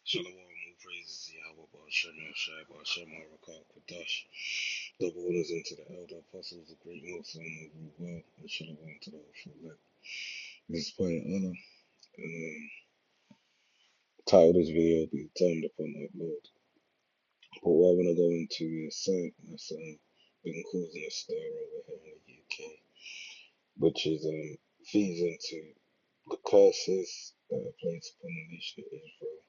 Shalom, all praises to Yahweh, Shem Shai, Shem Harakah, Kodash. Double orders into the elder apostles, the great Most High, and the world, and Shalom to the whole elect. This is quite an honor, and title of this video will be determined upon upload. But what I want to go into is something that's been causing a stir over here in the UK, which is feeds into the curses that are placed upon the nation of Israel,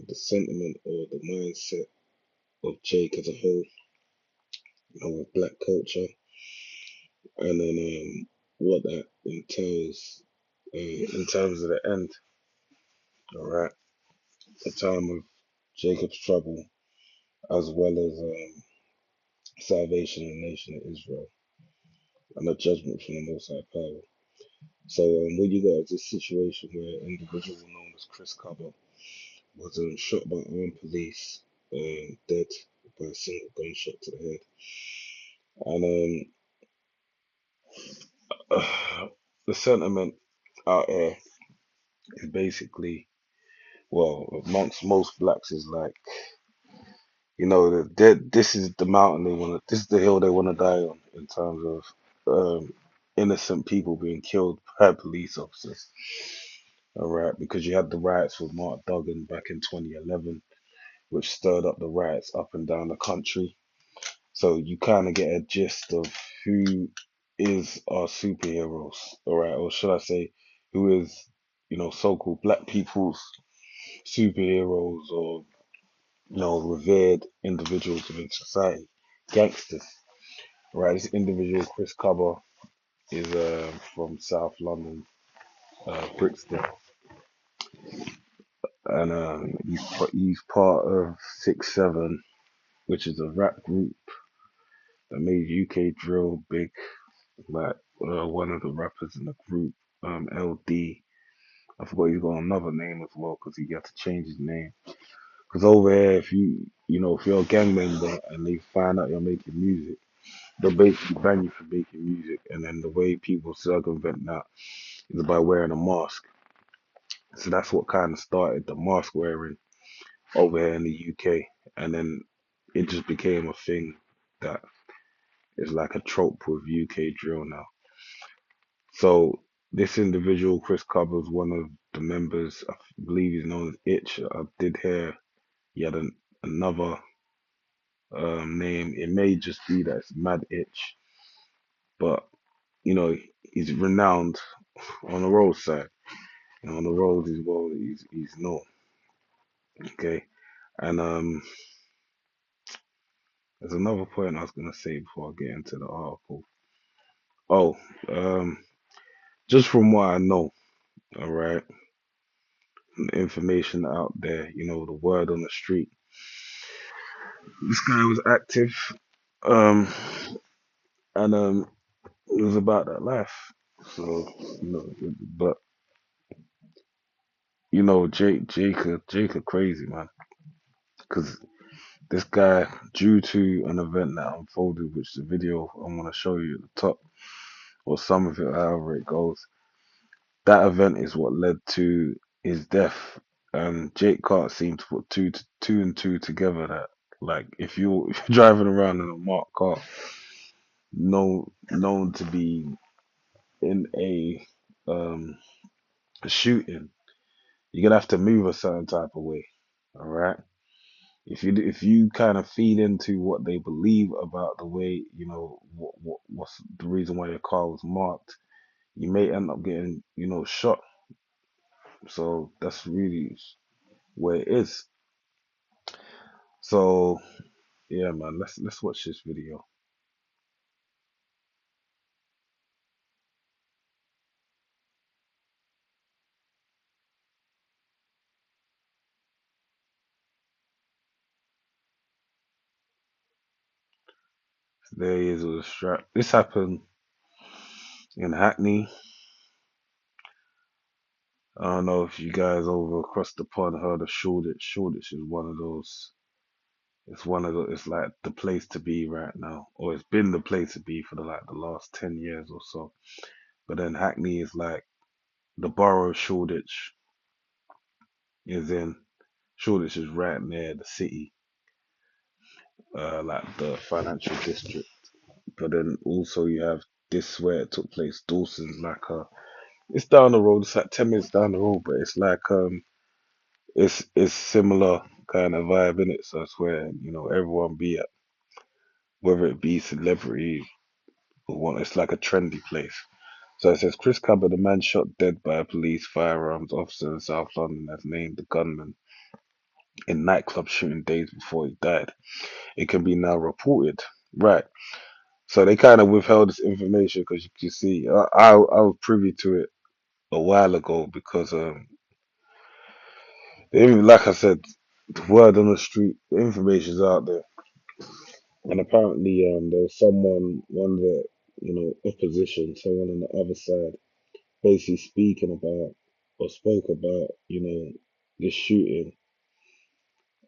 the sentiment or the mindset of Jake as a whole, with black culture, and then what that entails in terms of the end. All right, the time of Jacob's trouble, as well as salvation of the nation of Israel, and a judgment from the Most High Power. So, what you got is this situation where an individual known as Chris Kaba was shot by armed police, dead by a single gunshot to the head, and the sentiment out there is basically, well, amongst most blacks, is like, this is the mountain they want to, this is the hill they want to die on in terms of innocent people being killed by police officers. All right, because you had the riots with Mark Duggan back in 2011, which stirred up the riots up and down the country. So you kind of get a gist of who is our superheroes, all right, or should I say, who is, so-called black people's superheroes, or revered individuals within society, gangsters. Right, this individual, Chris Kaba, is from South London, Brixton, and he's part of 6-7, which is a rap group that made UK drill big. Like one of the rappers in the group, LD. I forgot he's got another name as well because he had to change his name. Because over here, if you're a gang member and they find out you're making music, they'll basically ban you from making music. And then the way people circumvent that is by wearing a mask. So that's what kind of started the mask wearing over here in the UK. And then it just became a thing that is like a trope with UK drill now. So this individual, Chris Cobbers, one of the members, I believe he's known as Itch. I did hear he had another name. It may just be that it's Mad Itch, but he's renowned on the road side. On the road as well, he's known. Okay, and there's another point I was gonna say before I get into the article. Oh, just from what I know, all right, the information out there, the word on the street. This guy was active, um, and it was about that life. So, but Jake, crazy man, because this guy, due to an event that unfolded, which the video I'm gonna show you at the top, or some of it, however it goes, that event is what led to his death. And Jake can't seem to put two and two together. That, like, if you're, if you're driving around in a marked car, known to be in a shooting, you're gonna have to move a certain type of way. All right. If you kind of feed into what they believe about the way, what's the reason why your car was marked, you may end up getting, shot. So that's really where it is. So yeah, man, let's watch this video. There he is with a strap. This happened in Hackney. I don't know if you guys over across the pond heard of Shoreditch. Shoreditch is one of those. It's one of the. It's like the place to be right now, or it's been the place to be for the last 10 years or so. But then Hackney is like the borough of Shoreditch. is in Shoreditch is right near the city, like the financial district. But then also you have this where it took place. Dawson's like it's down the road. It's like 10 minutes down the road, but it's like it's similar kind of vibe in it. So it's where everyone be at, whether it be celebrity or what. It's like a trendy place. So it says Chris Kaba, the man shot dead by a police firearms officer in South London, has named the gunman in nightclub shooting days before he died. It can be now reported. Right. So they kind of withheld this information because you can see I was privy to it a while ago because like I said, the word on the street, the information's out there, and apparently there was someone, one of the opposition, someone on the other side, basically speaking about or spoke about this shooting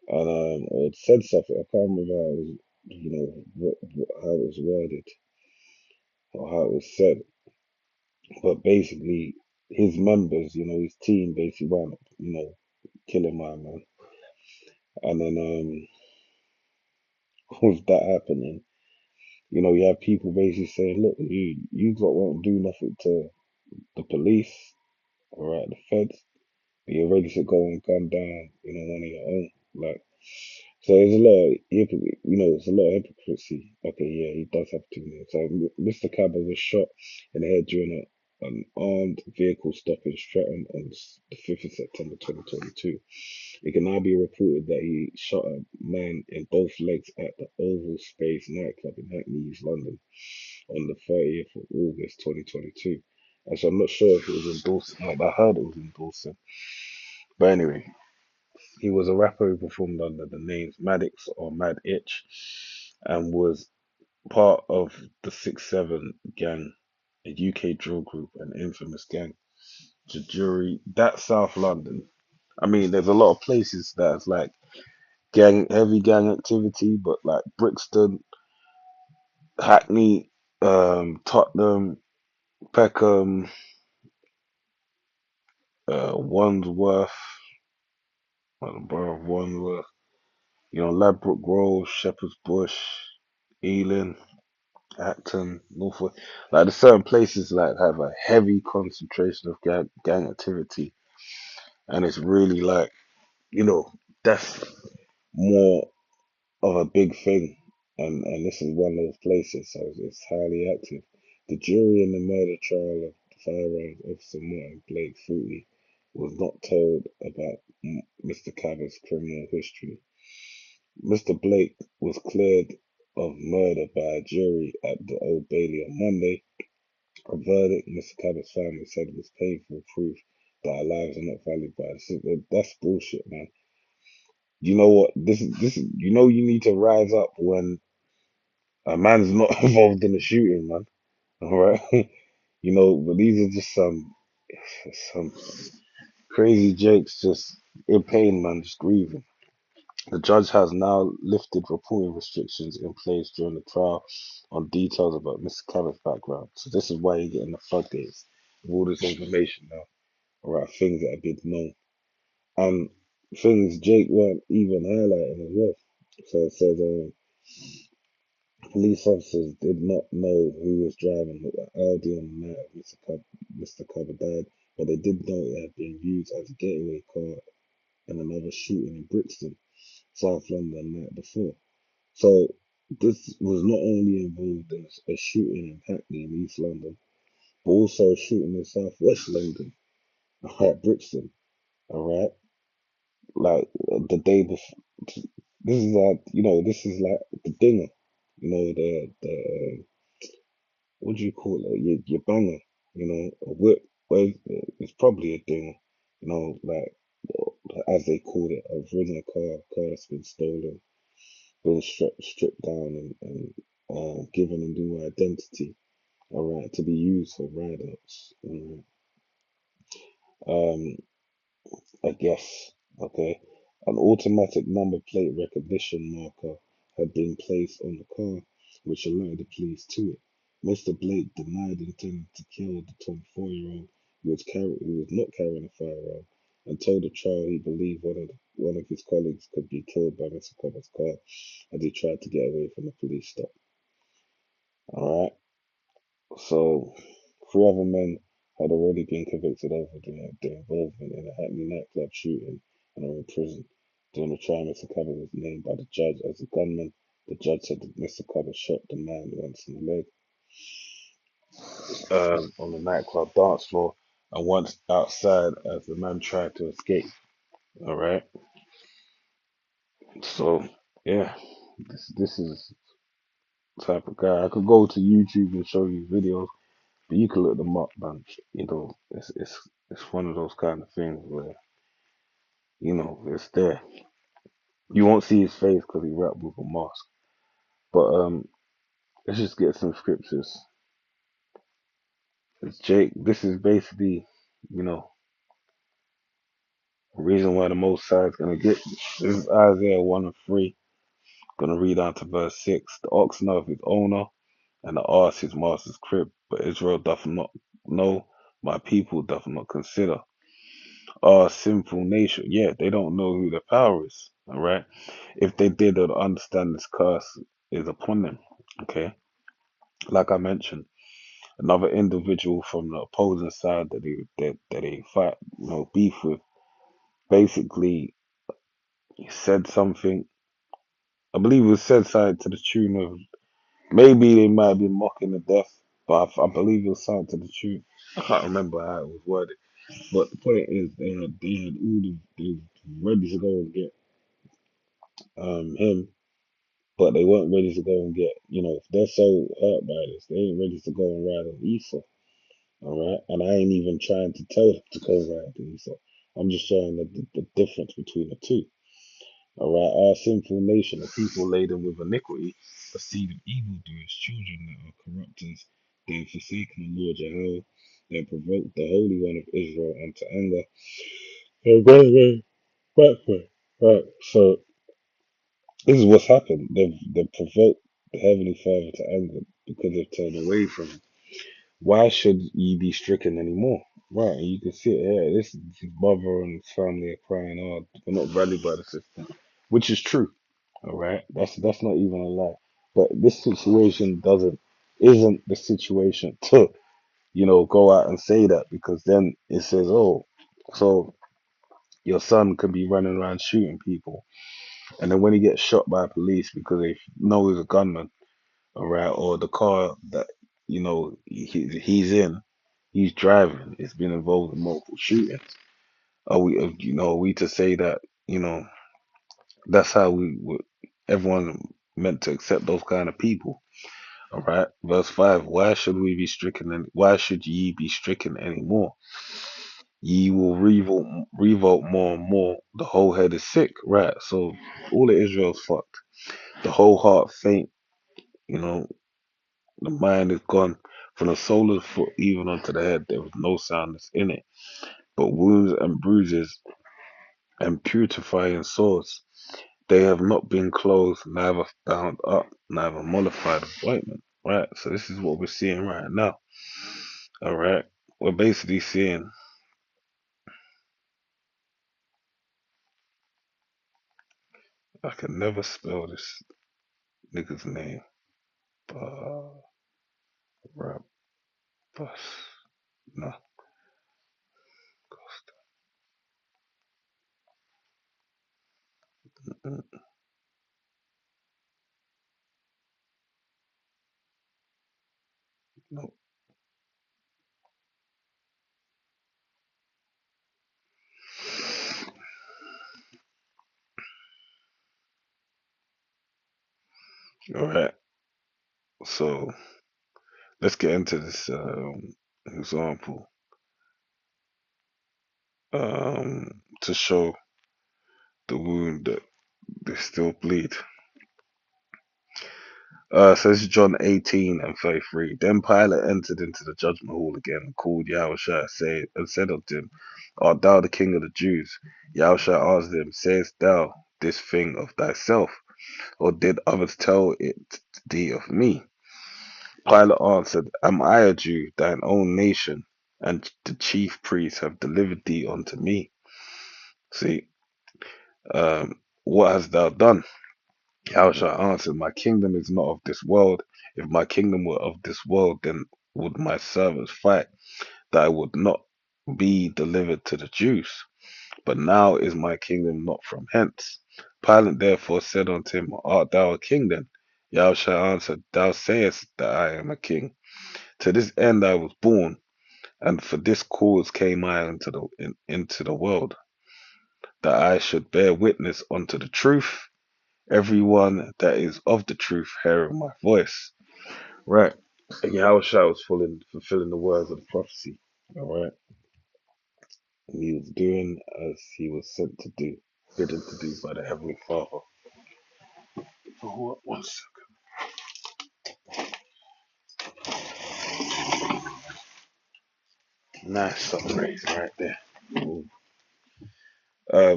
and or said something. I can't remember how it was, how it was worded or how it was said, but basically his members, his team basically wound up, killing my man. And then with that happening, you have people basically saying, look, you lot won't do nothing to the police, all right, the feds, but you're ready to go and gun down, one of your own. Like, so there's a lot of there's a lot of hypocrisy. Okay, yeah, he does have 2 minutes. So Mr. Cabba was shot in the head during an armed vehicle stop in Stretton on the 5th of September 2022. It can now be reported that he shot a man in both legs at the Oval Space nightclub in Hackney, East London on the 30th of August 2022. And so I'm not sure if it was in Dawson. Like, I heard it was in Dawson. But anyway, he was a rapper who performed under the names Maddox or Mad Itch and was part of the 6-7 gang, a UK drill group, an infamous gang. The jury, that's South London. I mean, there's a lot of places that's like heavy gang activity, but like Brixton, Hackney, Tottenham, Peckham, Wandsworth, the borough of Wandsworth, Ladbroke Grove, Shepherd's Bush, Ealing, Acton, Norfolk. Like there's certain places like have a heavy concentration of gang activity, and it's really like that's more of a big thing, and this is one of those places, so it's highly active. The jury in the murder trial of firearms officer Martin Blake 40 was not told about Mr. Cabot's criminal history. Mr. Blake was cleared of murder by a jury at the Old Bailey on Monday. A verdict Mr. Cabot's family said was painful proof that our lives are not valued by that's bullshit, man. You know what? This is you need to rise up when a man's not involved in the shooting, man. All right, but these are just some crazy jakes just in pain, man, just grieving. The judge has now lifted reporting restrictions in place during the trial on details about Mr. Cabot's background. So this is why you're getting the floodgates of all this information now, all right, things that have been known and things Jake weren't even highlighting as well. So it says. Police officers did not know who was driving the Audi on the night of Mr. Cover died, but they did know it had been used as a getaway car in another shooting in Brixton, South London, the night before. So this was not only involved in a shooting in Hackney in East London, but also a shooting in South West London, at Brixton. All right, like the day before. This is this is like the dinner. The what do you call it? Your banger, a whip. Well, it's probably a thing, like as they call it, a ridden car that's been stolen, been stripped down and given a new identity, all right, to be used for write-ups. Um, I guess, okay. An automatic number plate recognition marker had been placed on the car, which alerted the police to it. Mr. Blake denied intending to kill the 24-year-old who was not carrying a firearm and told the trial he believed one of his colleagues could be killed by Mr. Kaba's car as he tried to get away from the police stop. Alright, so three other men had already been convicted over their involvement in a Hackney nightclub shooting and are in prison. During the trial, Mr. Kaba was named by the judge as the gunman. The judge said that Mr. Kaba shot the man once in the leg on the nightclub dance floor and once outside as the man tried to escape. All right, so yeah, this is the type of guy. I could go to YouTube and show you videos, but you can look them up, man. You know, it's one of those kind of things where it's there. You won't see his face because he rapped with a mask. But let's just get some scriptures. It's Jake. This is basically, you know, the reason why the Most High is gonna get. This is Isaiah 1:3. Gonna read on to verse 6. The ox knoweth his owner, and the ass his master's crib. But Israel doth not know, my people doth not consider. Our sinful nation, yeah, they don't know who the power is. All right. If they did, they'd understand this curse is upon them. Okay. Like I mentioned, another individual from the opposing side that they fight, beef with, basically said something. I believe it was said something to the tune of maybe they might be mocking the death, but I believe it was something to the tune. I can't remember how it was worded, but the point is they had all they were ready to go and get him, but they weren't ready to go and get if they're so hurt by this, they ain't ready to go and ride on Esau. All right, and I ain't even trying to tell them to go ride on Esau. I'm just showing the difference between the two. All right, our sinful nation, a people laden with iniquity, a seed of evildoers, children that are corrupters, they have forsaken the Lord Jehovah, they have provoked the Holy One of Israel unto anger. They're going backward. Right, so this is what's happened. They've provoked the Heavenly Father to anger because they've turned away from Him. Why should ye be stricken anymore? Right, and you can see it here. This his mother and his family are crying, "Oh, we're not valued by the system," which is true. All right, that's not even a lie. But this situation isn't the situation to go out and say that, because then it says, oh, so your son can be running around shooting people, and then when he gets shot by police because they know he's a gunman, all right, or the car that he's in, he's driving, it's been involved in multiple shootings. Are we to say that that's how everyone meant to accept those kind of people? All right, verse 5. Why should we be stricken? And why should ye be stricken anymore? Ye will revolt more and more. The whole head is sick. Right. So all of Israel's fucked. The whole heart faint. You know, the mind is gone. From the sole of the foot even unto the head, there was no soundness in it, but wounds and bruises and putrefying sores. They have not been closed, neither bound up, neither mollified with ointment. Right. So this is what we're seeing right now. All right. We're basically seeing, I can never spell this nigga's name. Ba- Rap- Bus. No. Mm, no. All right. So let's get into this example to show the wound that they still bleed. Says John 18 and 33. Then Pilate entered into the judgment hall again and called Yahushua, and said unto him, Art thou the king of the Jews? Yahushua asked him, Sayest thou this thing of thyself, or did others tell it thee of me? Pilate answered, Am I a Jew? Thine own nation and the chief priests have delivered thee unto me. See, what hast thou done? Yahushua answered, my kingdom is not of this world. If my kingdom were of this world, then would my servants fight, that I would not be delivered to the Jews. But now is my kingdom not from hence. Pilate therefore said unto him, art thou a king then? Yahushua answered, thou sayest that I am a king. To this end I was born, and for this cause came I into the world, that I should bear witness unto the truth. Everyone that is of the truth hearing my voice. Right. And Yahushua was fulfilling the words of the prophecy. All right. And he was doing as he was sent to do, bidden to do by the Heavenly Father. Oh, one second. Nice summary right there. Ooh.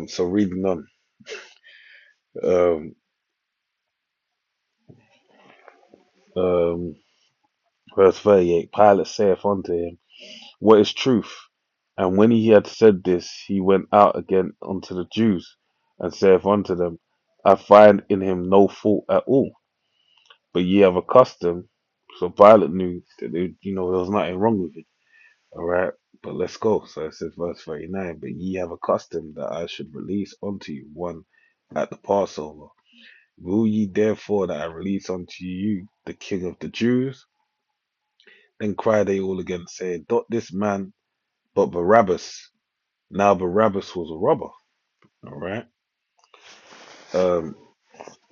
So reading on. Um, um, Verse 38, Pilate saith unto him, what is truth? And when he had said this, he went out again unto the Jews, and saith unto them, I find in him no fault at all, but ye have a custom. So Pilate knew that there was nothing wrong with it. All right, but let's go. So it says, verse 39, but ye have a custom that I should release unto you one at the Passover. Will ye therefore that I release unto you the King of the Jews? Then cried they all again, saying, not this man, but Barabbas. Now Barabbas was a robber. All right. Um,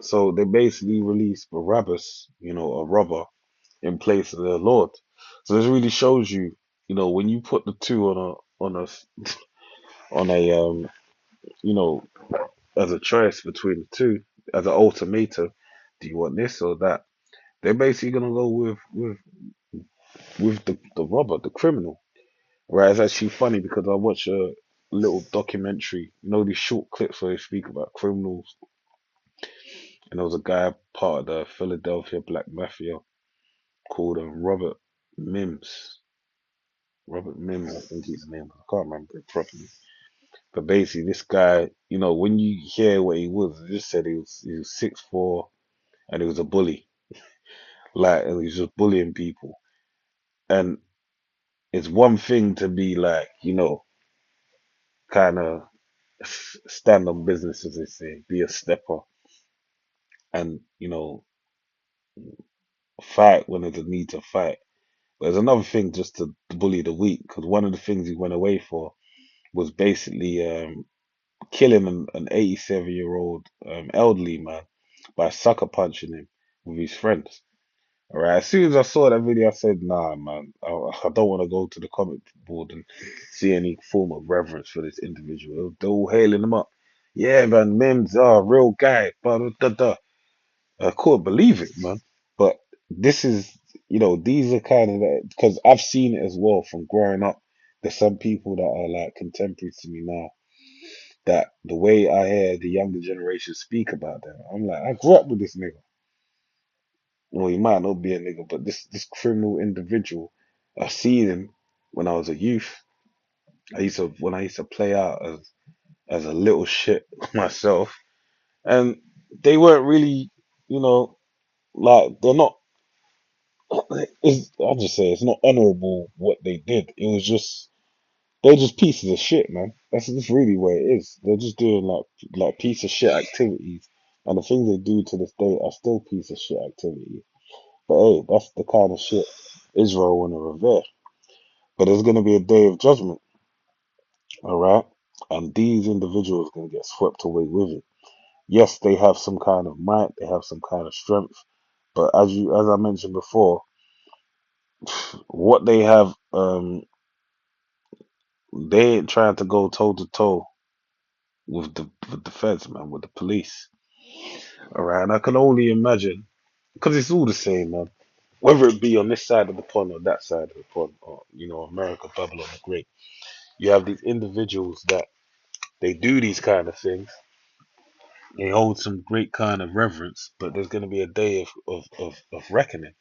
so they basically released Barabbas, a robber, in place of their Lord. So this really shows you, when you put the two on a you know, as a choice between the two, as an ultimatum, do you want this or that? They're basically gonna go with the robber, the criminal. Right? It's actually funny because I watch a little documentary, these short clips where they speak about criminals, and there was a guy part of the Philadelphia Black Mafia called Mims. Robert Mims, I think his name. I can't remember it properly. But basically, this guy, when you hear what he was, it just said he was 6'4" and he was a bully, like, and he was just bullying people. And it's one thing to be like, kind of stand on business, as they say, be a stepper, and fight when there's a need to fight. But there's another thing just to bully the weak, because one of the things he went away for was basically killing an 87-year-old elderly man by sucker punching him with his friends. All right. As soon as I saw that video, I said, "Nah, man, I don't want to go to the comment board and see any form of reverence for this individual." They're all hailing him up. Yeah, man, Mims, real guy. Blah, blah, blah, blah. I couldn't believe it, man. But this is, these are kind of because I've seen it as well from growing up. There's some people that are like contemporaries to me now that the way I hear the younger generation speak about them, I'm like, I grew up with this nigga. Well, he might not be a nigga, but this criminal individual, I seen him when I was a youth. When I used to play out as a little shit myself, and they weren't really, you know, like they're not. I'll just say it's not honorable what they did. It was just they're just pieces of shit, man. That's just really what it is. They're just doing like piece of shit activities, and the things they do to this day are still piece of shit activities. But hey, that's the kind of shit Israel want to revere. But there's going to be a day of judgment, all right? And these individuals are going to get swept away with it. Yes, they have some kind of might, they have some kind of strength, but as I mentioned before, what they have, they ain't trying to go toe to toe with the feds, man, with the police, all right? And I can only imagine because it's all the same, man. Whether it be on this side of the pond or that side of the pond, or America, Babylon the Great, you have these individuals that they do these kind of things. They hold some great kind of reverence, but there's going to be a day of reckoning,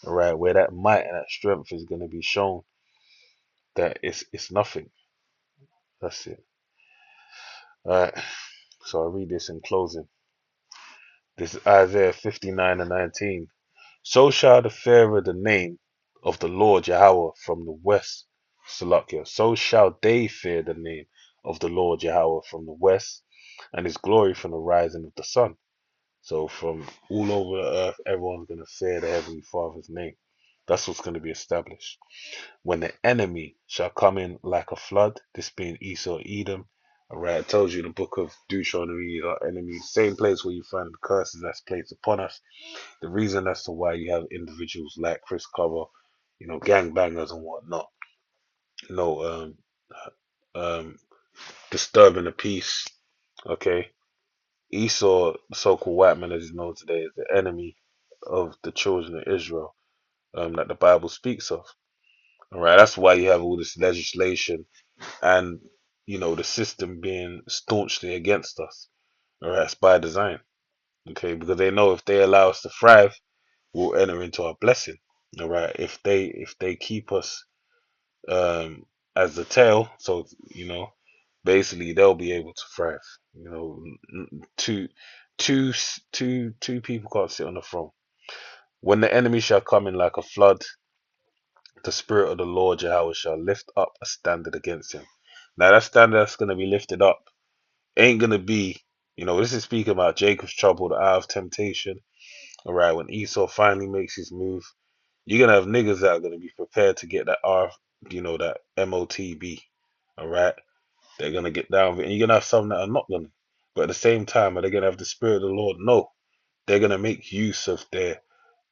all right, where that might and that strength is going to be shown that it's nothing. That's it. Alright, so I'll read this in closing. This is Isaiah 59 and 19. So shall the fear the name of the Lord Yahweh from the west. Salakia. So shall they fear the name of the Lord Yahweh from the west, and his glory from the rising of the sun. So from all over the earth, everyone's going to fear the Heavenly Father's name. That's what's going to be established. When the enemy shall come in like a flood, this being Esau, Edom. Alright, it tells you in the book of Deuteronomy, our enemy, same place where you find the curses that's placed upon us. The reason as to why you have individuals like Chris Kaba, gangbangers and whatnot, you know, um, um, disturbing the peace. Okay, Esau, the so-called white man as he's known today, is the enemy of the children of Israel, that the Bible speaks of. All right, that's why you have all this legislation and the system being staunchly against us. All right, it's by design. Okay, because they know if they allow us to thrive, we'll enter into our blessing. All right, if they keep us as the tail, so basically they'll be able to thrive. Two, two people can't sit on the throne. When the enemy shall come in like a flood, the spirit of the Lord Yahweh shall lift up a standard against him. Now that standard that's going to be lifted up ain't going to be, this is speaking about Jacob's trouble, the hour of temptation. All right, when Esau finally makes his move, you're going to have niggas that are going to be prepared to get that that MOTB. All right, they're going to get down with it. And you're going to have some that are not going to. But at the same time, are they going to have the spirit of the Lord? No. They're going to make use of their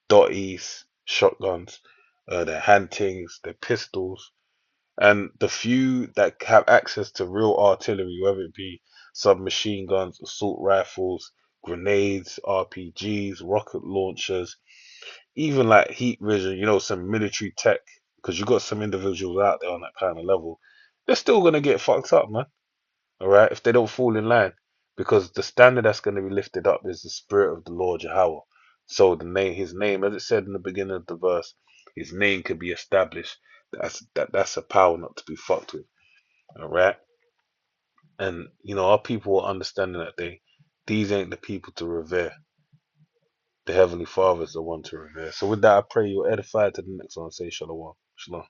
dotties, shotguns, their handtings, their pistols, and the few that have access to real artillery, whether it be submachine guns, assault rifles, grenades, RPGs, rocket launchers, even like heat vision, some military tech, because you got some individuals out there on that kind of level, they're still gonna get fucked up, man. All right, if they don't fall in line, because the standard that's going to be lifted up is the spirit of the Lord Yahweh. So his name, as it said in the beginning of the verse, his name could be established. That's a power not to be fucked with. All right, and our people are understanding that these ain't the people to revere. The Heavenly Father is the one to revere. So with that, I pray you're edified to the next one. Say shalom. Shalom.